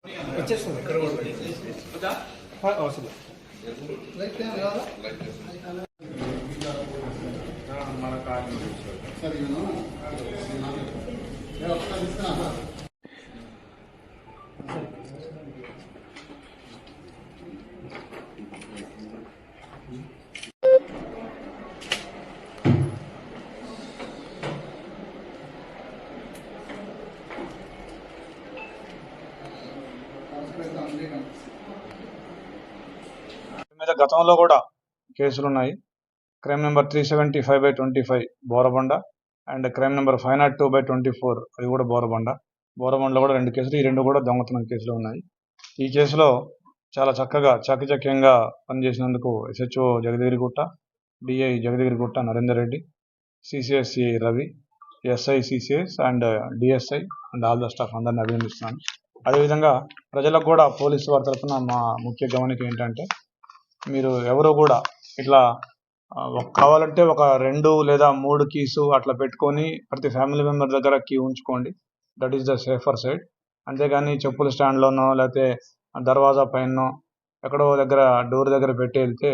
వచ్చేస్తుంది ఇక్కడ కూడా అవసరం మన కార్డు మీద గతంలో కూడా కేసులు ఉన్నాయి. Crime number 375/25 Borabanda and crime number 502/24 అది కూడా బోరబండలో కూడా 2 కేసులు. ఈ 2 కూడా దొంగతనం కేసులు ఉన్నాయి. ఈ కేసులో చాలా చక్కగా చాకచక్యంగా పనిచేసినందుకు SHO Jagadgirigutta, DI Jagadgirigutta Narender Reddy, CCS Ravi, SI CCS and DSI and all the staff అందరిని అభినందిస్తున్నాను. అదేవిధంగా ప్రజలకు కూడా పోలీసు వారి తరఫున మా ముఖ్య గమనిక ఏంటంటే, మీరు ఎవరు కూడా ఇట్లా కావాలంటే ఒక 2 లేదా 3 కీసు అట్లా పెట్టుకొని ప్రతి ఫ్యామిలీ మెంబర్ దగ్గర కీ ఉంచుకోండి. That is the safer side. అంతేగాని చెప్పుల స్టాండ్లోనో లేకపోతే దర్వాజా పైనో ఎక్కడో దగ్గర డోర్ దగ్గర పెట్టి వెళ్తే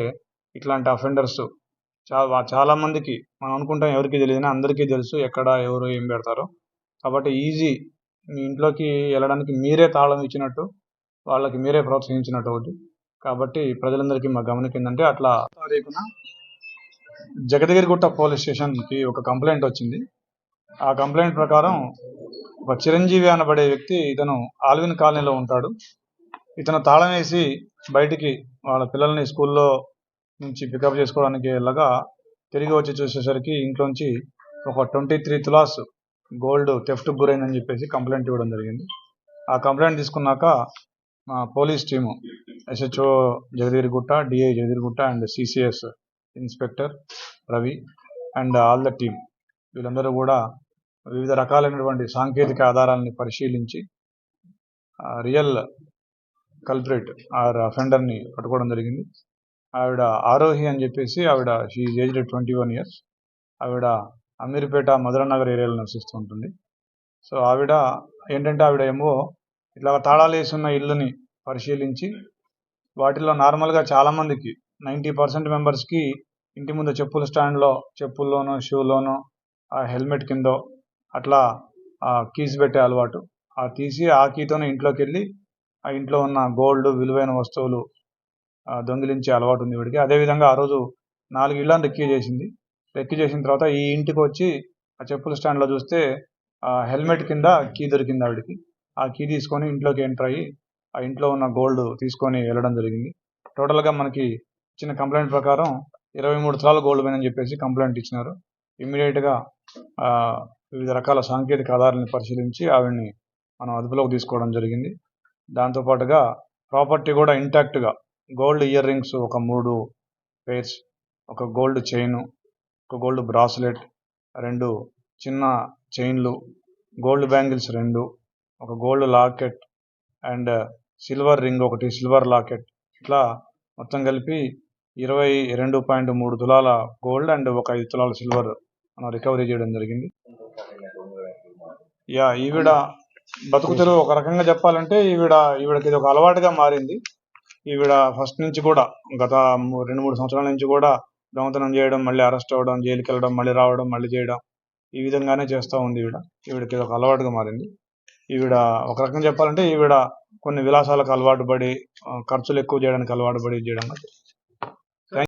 ఇట్లాంటి అఫెండర్స్ చాలా మందికి మనం అనుకుంటాం ఎవరికి తెలియదు, అందరికీ తెలుసు ఎక్కడ ఎవరు ఏం పెడతారో. కాబట్టి ఈజీ మీ ఇంట్లోకి వెళ్ళడానికి మీరే తాళం ఇచ్చినట్టు, వాళ్ళకి మీరే ప్రోత్సహించినట్టు అవుతుంది. కాబట్టి ప్రజలందరికీ మా గమనిక ఏంటంటే, అట్లా తారీఖున జగదేగిరిగుట్ట పోలీస్ స్టేషన్కి ఒక కంప్లైంట్ వచ్చింది. ఆ కంప్లైంట్ ప్రకారం ఒక చిరంజీవి అనబడే వ్యక్తి, ఇతను ఆల్విన్ కాలనీలో ఉంటాడు. ఇతను తాళం వేసి బయటికి వాళ్ళ పిల్లల్ని స్కూల్లో నుంచి పికప్ చేసుకోవడానికి వెళ్ళగా తిరిగి వచ్చి చూసేసరికి ఇంట్లోంచి ఒక 23 తులాస్ గోల్డ్ థెఫ్ట్కి గురైందని చెప్పేసి కంప్లైంట్ ఇవ్వడం జరిగింది. ఆ కంప్లైంట్ తీసుకున్నాక మా police team SHO Jagadgirigutta, DI Jagadgirigutta and CCS inspector Ravi and all the team వీళ్ళందరూ కూడా వివిధ రకాలైనటువంటి సాంకేతిక ఆధారాలని పరిశీలించి రియల్ కల్ప్రిట్ ఆర్ అఫెండర్ని పట్టుకోవడం జరిగింది. ఆవిడ ఆరోహి అని చెప్పేసి, ఆవిడ షీ ఈజ్ ఏజ్డ్ 21 years. ఆవిడ అమీర్పేట మధురనగర్ ఏరియాలో నివసిస్తూ ఉంటుంది. సో ఆవిడ ఏంటంటే, ఆవిడ ఏమో ఇట్లా తాళాలు వేసి ఉన్న ఇల్లుని పరిశీలించి వాటిలో నార్మల్గా చాలామందికి 90% మెంబర్స్కి ఇంటి ముందు చెప్పుల స్టాండ్లో చెప్పుల్లోనో షూలోనో హెల్మెట్ కిందో అట్లా కీస్ పెట్టే అలవాటు. తీసి ఆ కీతోనే ఇంట్లోకి వెళ్ళి ఆ ఇంట్లో ఉన్న గోల్డ్ విలువైన వస్తువులు దొంగిలించే అలవాటు ఉంది వీడికి. అదేవిధంగా ఆ రోజు 4 ఇళ్లను రెక్కి చేసిన తర్వాత ఈ ఇంటికి వచ్చి ఆ చెప్పుల స్టాండ్లో చూస్తే హెల్మెట్ కింద కీ దొరికింది ఆవిడికి. ఆ కీ తీసుకొని ఇంట్లోకి ఎంటర్ అయ్యి ఆ ఇంట్లో ఉన్న గోల్డ్ తీసుకొని వెళ్ళడం జరిగింది. టోటల్గా మనకి ఇచ్చిన కంప్లైంట్ ప్రకారం 23 తులాల గోల్డ్ పోయిందని చెప్పేసి కంప్లైంట్ ఇచ్చినారు. ఇమ్మీడియట్గా వివిధ రకాల సాంకేతిక ఆధారాలను పరిశీలించి ఆవిడ్ని మనం అదుపులోకి తీసుకోవడం జరిగింది. దాంతోపాటుగా ప్రాపర్టీ కూడా ఇంటాక్ట్గా గోల్డ్ ఇయర్ రింగ్స్ ఒక 3 pairs, ఒక గోల్డ్ చైను, ఒక గోల్డ్ బ్రాస్లెట్, 2 చిన్న చైన్లు, గోల్డ్ బ్యాంగిల్స్ 2, ఒక gold locket and silver ring ఒకటి, సిల్వర్ లాకెట్, ఇట్లా మొత్తం కలిపి 22.3 తులాల గోల్డ్ అండ్ ఒక 5 తులాల సిల్వర్ మనం రికవరీ చేయడం జరిగింది. ఈవిడ బతుకుతెరు ఒక రకంగా చెప్పాలంటే ఈవిడకి ఇది ఒక అలవాటుగా మారింది. ఈవిడ ఫస్ట్ నుంచి కూడా గత 2-3 సంవత్సరాల నుంచి కూడా దొంగతనం చేయడం, మళ్ళీ అరెస్ట్ అవ్వడం, జైలుకి వెళ్ళడం, మళ్ళీ రావడం, మళ్ళీ చేయడం, ఈ విధంగానే చేస్తూ ఉంది. ఈవిడకి ఇది ఒక అలవాటుగా మారింది. ఈవిడ ఒక రకంగా చెప్పాలంటే ఈవిడ కొన్ని విలాసాలకు అలవాటు పడి ఖర్చులు ఎక్కువ చేయడానికి అలవాటు పడి చేయడం